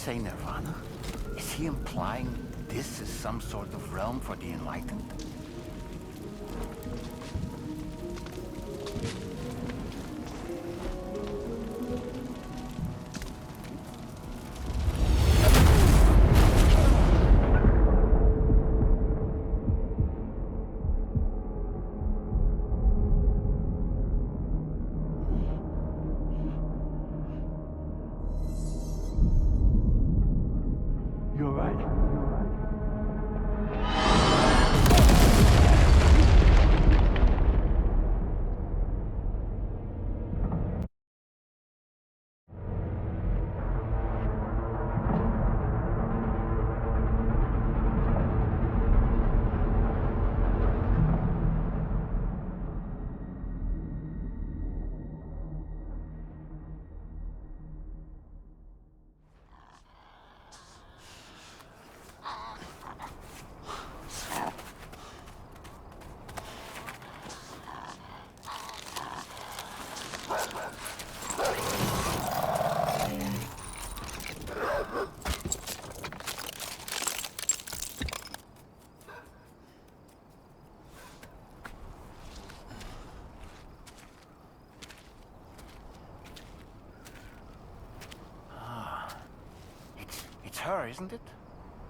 say nirvana? Is he implying this is some sort of realm for the enlightened? You're right. It's her, isn't it?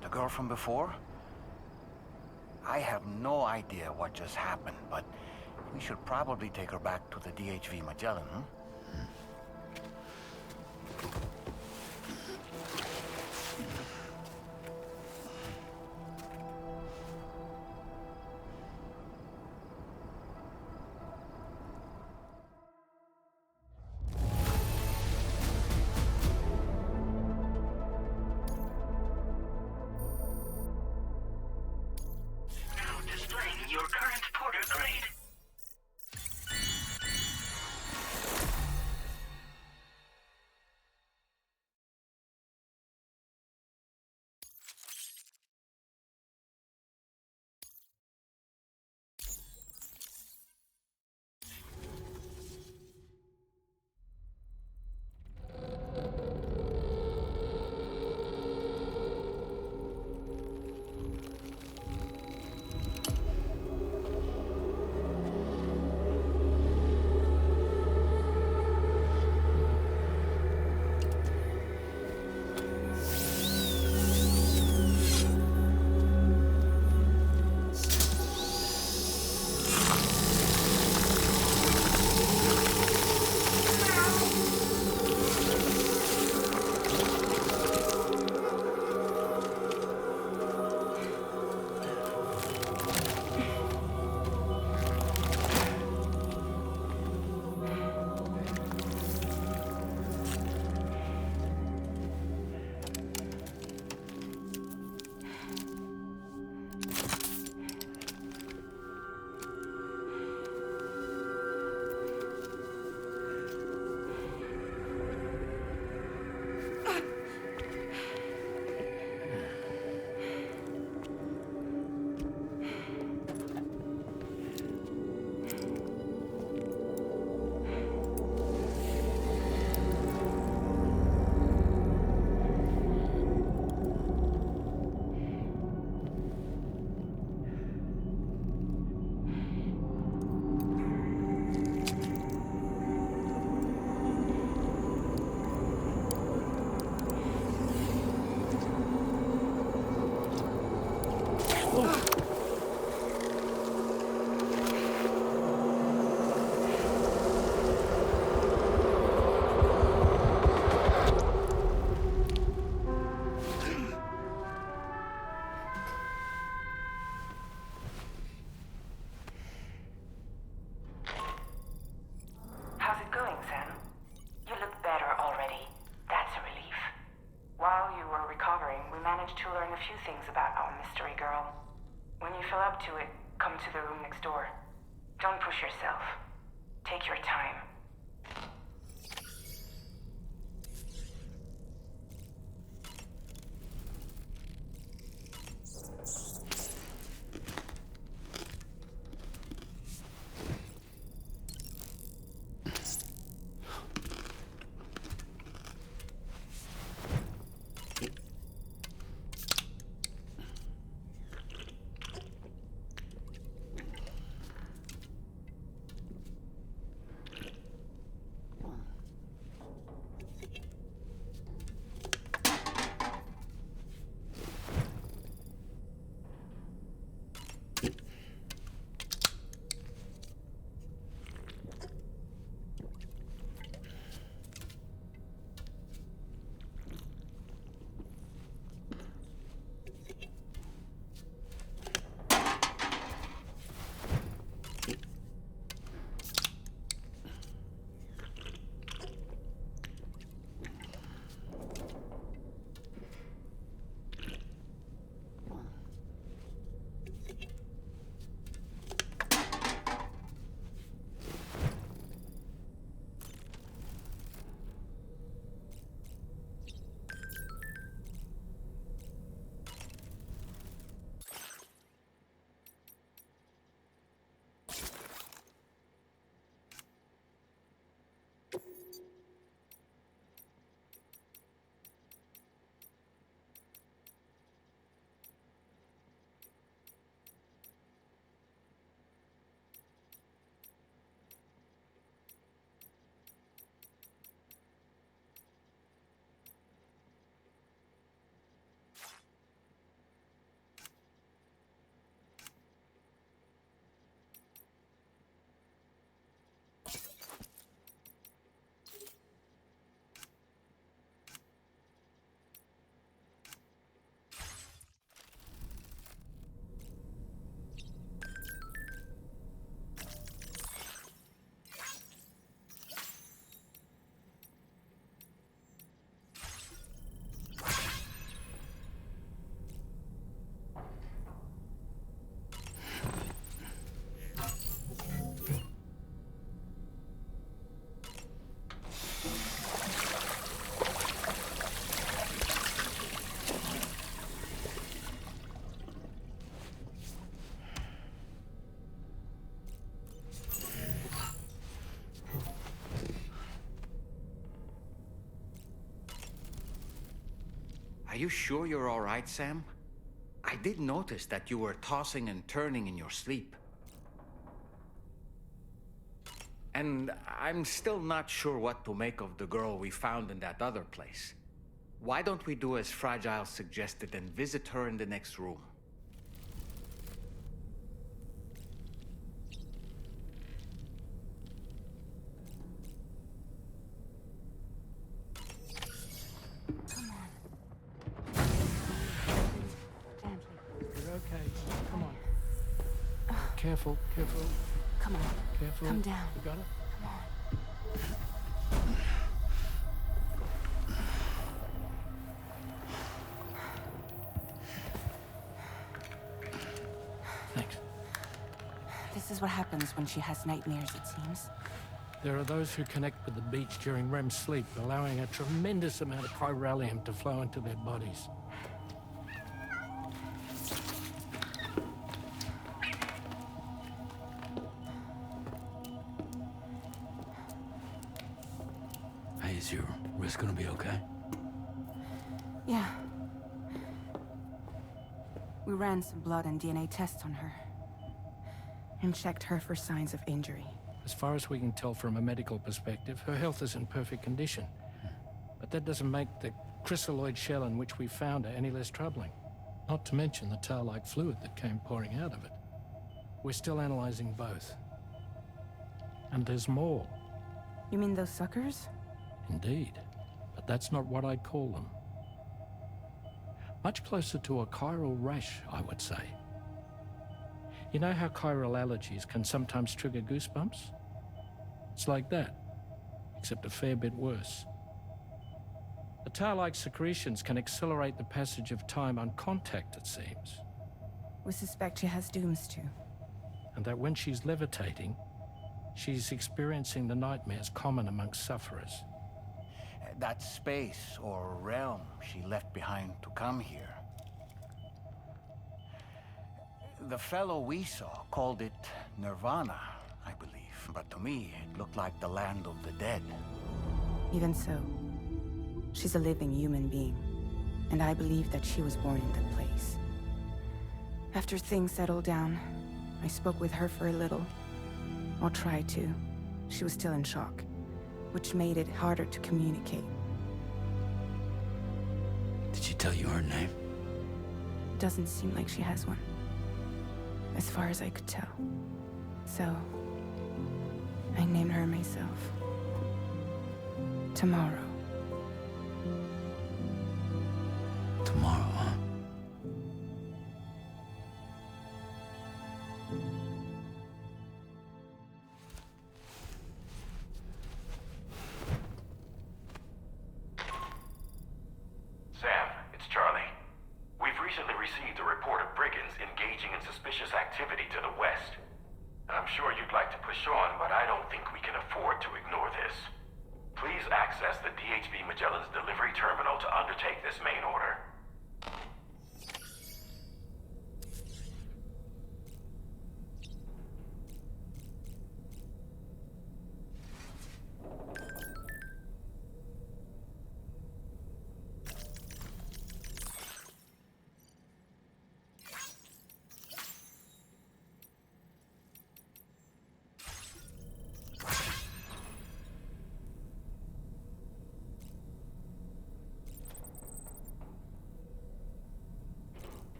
The girl from before? I have no idea what just happened, but we should probably take her back to the DHV Magellan, huh? Your current porter grade. To learn a few things about our mystery girl. When you feel up to it, come to the room next door. Don't push yourself. Take your time. Are you sure you're all right, Sam? I did notice that you were tossing and turning in your sleep. And I'm still not sure what to make of the girl we found in that other place. Why don't we do as Fragile suggested and visit her in the next room? Come on. Gently. You're okay. Come on. Careful, careful, Come on. careful. Come down. You got it? Come on. Thanks. This is what happens when she has nightmares, it seems. There are those who connect with the beach during REM sleep, allowing a tremendous amount of chiralium to flow into their bodies. Hey, is your wrist gonna be okay? Yeah. We ran some blood and DNA tests on her. And checked her for signs of injury. As far as we can tell from a medical perspective, her health is in perfect condition. But that doesn't make the chrysaloid shell in which we found her any less troubling. Not to mention the tar-like fluid that came pouring out of it. We're still analyzing both. And there's more. You mean those suckers? Indeed. But that's not what I'd call them. Much closer to a chiral rash, I would say. You know how chiral allergies can sometimes trigger goosebumps? It's like that, except a fair bit worse. The tar-like secretions can accelerate the passage of time on contact, it seems. We suspect she has dooms too. And that when she's levitating, she's experiencing the nightmares common amongst sufferers. That space or realm she left behind to come here. The fellow we saw called it Nirvana, I believe. But to me, it looked like the land of the dead. Even so, she's a living human being. And I believe that she was born in that place. After things settled down, I spoke with her for a little. Or tried to. She was still in shock, which made it harder to communicate. Did she tell you her name? Doesn't seem like she has one. As far as I could tell. So, I named her myself. Tomorrow. Tomorrow, huh? Sam, it's Charlie. We've recently received a report of brigands engaging in suspicious activity to the west. I'm sure you'd like to push on, but I don't think we can afford to ignore this. Please access the DHV Magellan's delivery terminal to undertake this main order.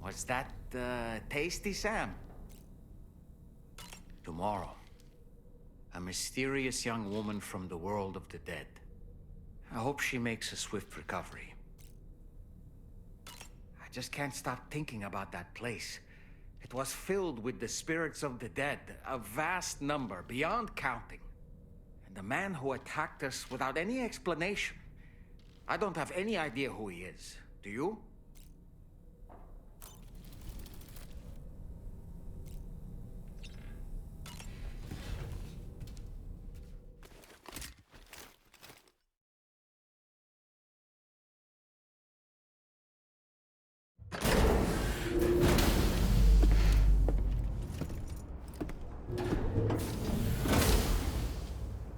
Was that, tasty, Sam? Tomorrow, a mysterious young woman from the world of the dead. I hope she makes a swift recovery. I just can't stop thinking about that place. It was filled with the spirits of the dead, a vast number, beyond counting. And the man who attacked us without any explanation. I don't have any idea who he is. Do you?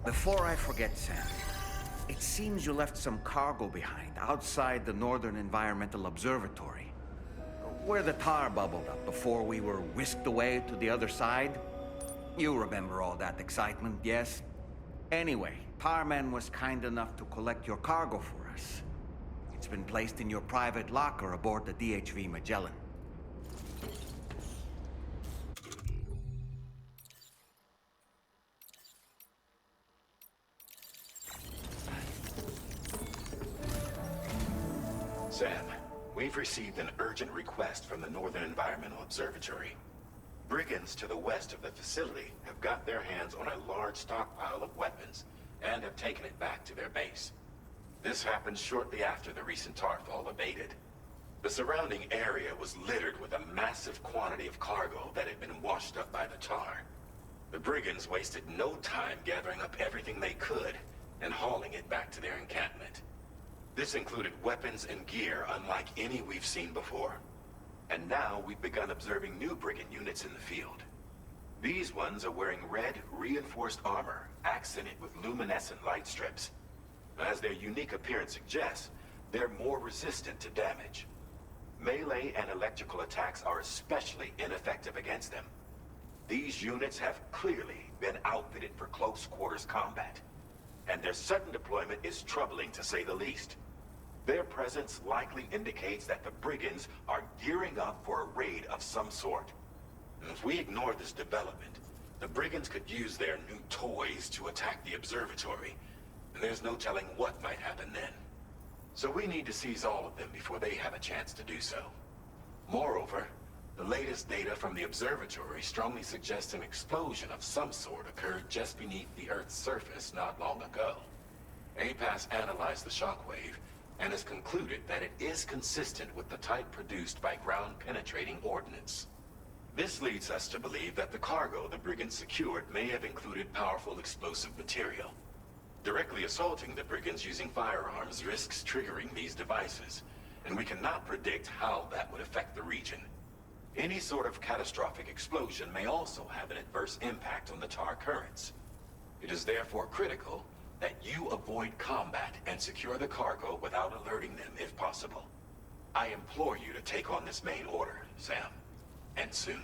Before I forget, Sam, it seems you left some cargo behind outside the Northern Environmental Observatory, where the tar bubbled up before we were whisked away to the other side. You remember all that excitement, yes? Anyway, Tarman was kind enough to collect your cargo for us. It's been placed in your private locker aboard the DHV Magellan. Sam, we've received an urgent request from the Northern Environmental Observatory. Brigands to the west of the facility have got their hands on a large stockpile of weapons and have taken it back to their base. This happened shortly after the recent tarfall abated. The surrounding area was littered with a massive quantity of cargo that had been washed up by the tar. The brigands wasted no time gathering up everything they could and hauling it back to their encampment. This included weapons and gear unlike any we've seen before. And now we've begun observing new brigand units in the field. These ones are wearing red, reinforced armor, accented with luminescent light strips. As their unique appearance suggests, they're more resistant to damage. Melee and electrical attacks are especially ineffective against them. These units have clearly been outfitted for close quarters combat, and their sudden deployment is troubling to say the least. Their presence likely indicates that the brigands are gearing up for a raid of some sort. And if we ignore this development, the brigands could use their new toys to attack the observatory, and there's no telling what might happen then. So we need to seize all of them before they have a chance to do so. Moreover, the latest data from the observatory strongly suggests an explosion of some sort occurred just beneath the Earth's surface not long ago. APAS analyzed the shockwave and has concluded that it is consistent with the type produced by ground-penetrating ordnance. This leads us to believe that the cargo the brigands secured may have included powerful explosive material. Directly assaulting the brigands using firearms risks triggering these devices, and we cannot predict how that would affect the region. Any sort of catastrophic explosion may also have an adverse impact on the tar currents. It is therefore critical that you avoid combat and secure the cargo without alerting them if possible. I implore you to take on this main order, Sam, and soon.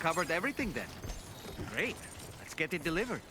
covered everything then. Great. Let's get it delivered.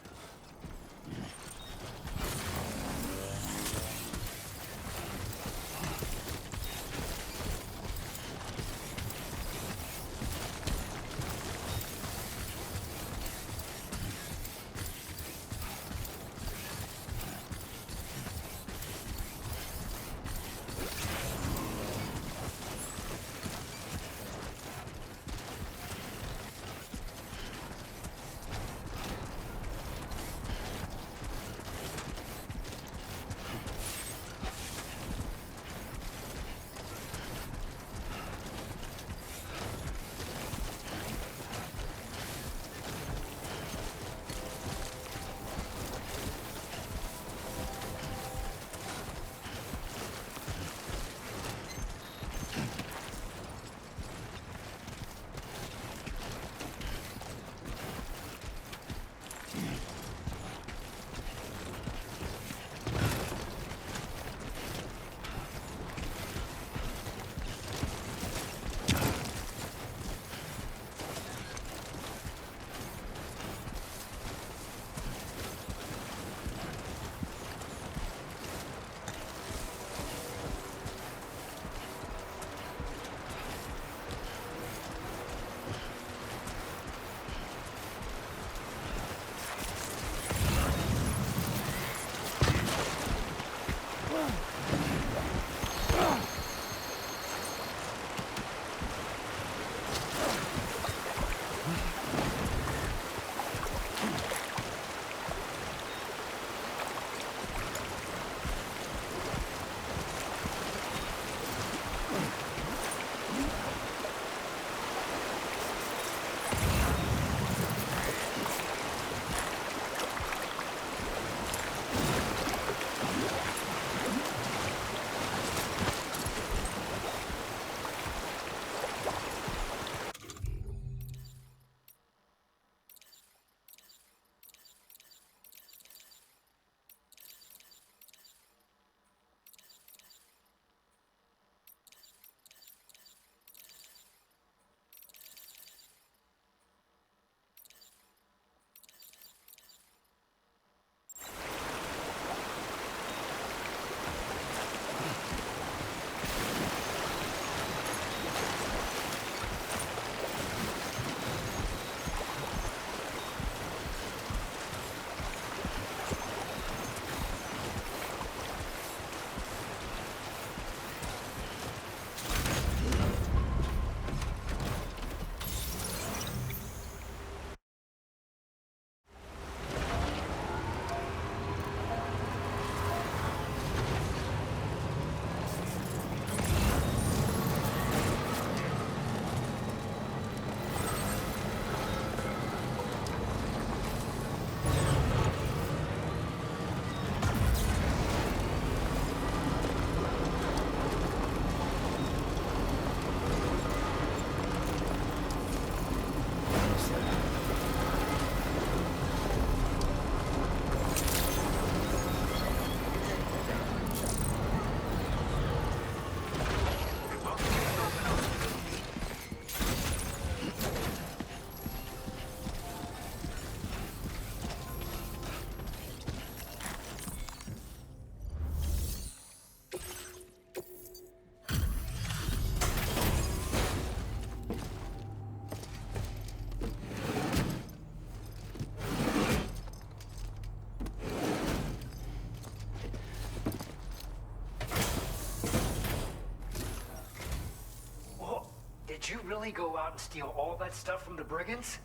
Did you really go out and steal all that stuff from the brigands?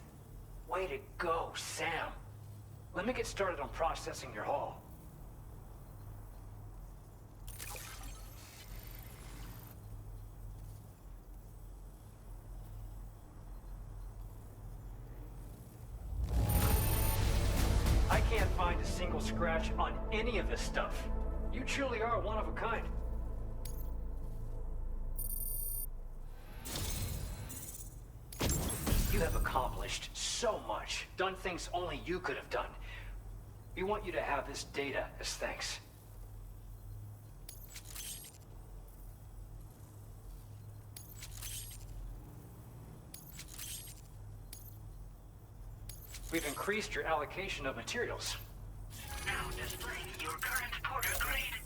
Way to go, Sam. Let me get started on processing your haul. I can't find a single scratch on any of this stuff. You truly are one of a kind. You have accomplished so much, done things only you could have done. We want you to have this data as thanks. we've increased your allocation of materials. Now displaying your current porter grade.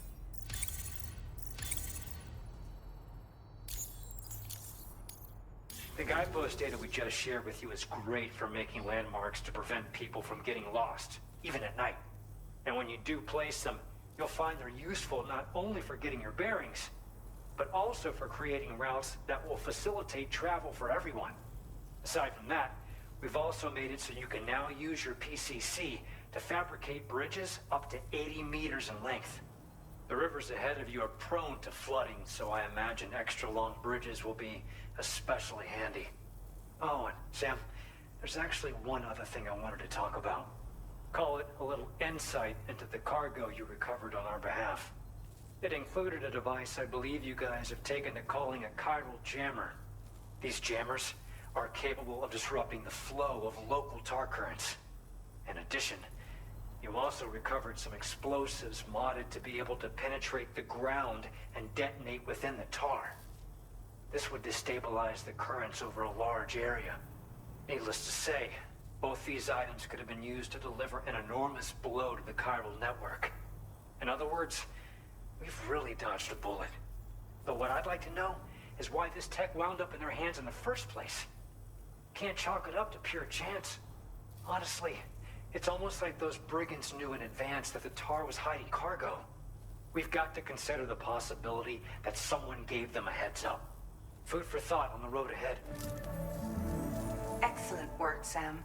The guidepost data we just shared with you is great for making landmarks to prevent people from getting lost, even at night. And when you do place them, you'll find they're useful not only for getting your bearings, but also for creating routes that will facilitate travel for everyone. Aside from that, we've also made it so you can now use your PCC to fabricate bridges up to 80 meters in length. The rivers ahead of you are prone to flooding, so I imagine extra long bridges will be especially handy. Oh, and Sam, there's actually one other thing I wanted to talk about. Call it a little insight into the cargo you recovered on our behalf. It included a device I believe you guys have taken to calling a chiral jammer. These jammers are capable of disrupting the flow of local tar currents. In addition, you also recovered some explosives modded to be able to penetrate the ground and detonate within the tar. This would destabilize the currents over a large area. Needless to say, both these items could have been used to deliver an enormous blow to the chiral network. In other words, we've really dodged a bullet. But what I'd like to know is why this tech wound up in their hands in the first place. Can't chalk it up to pure chance. Honestly, it's almost like those brigands knew in advance that the tar was hiding cargo. We've got to consider the possibility that someone gave them a heads up. Food for thought on the road ahead. Excellent work, Sam.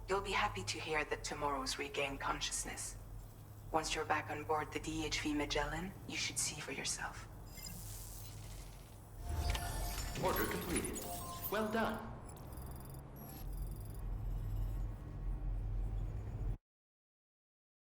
You'll be happy to hear that tomorrow's regained consciousness. Once you're back on board the DHV Magellan, you should see for yourself. Order completed. Well done.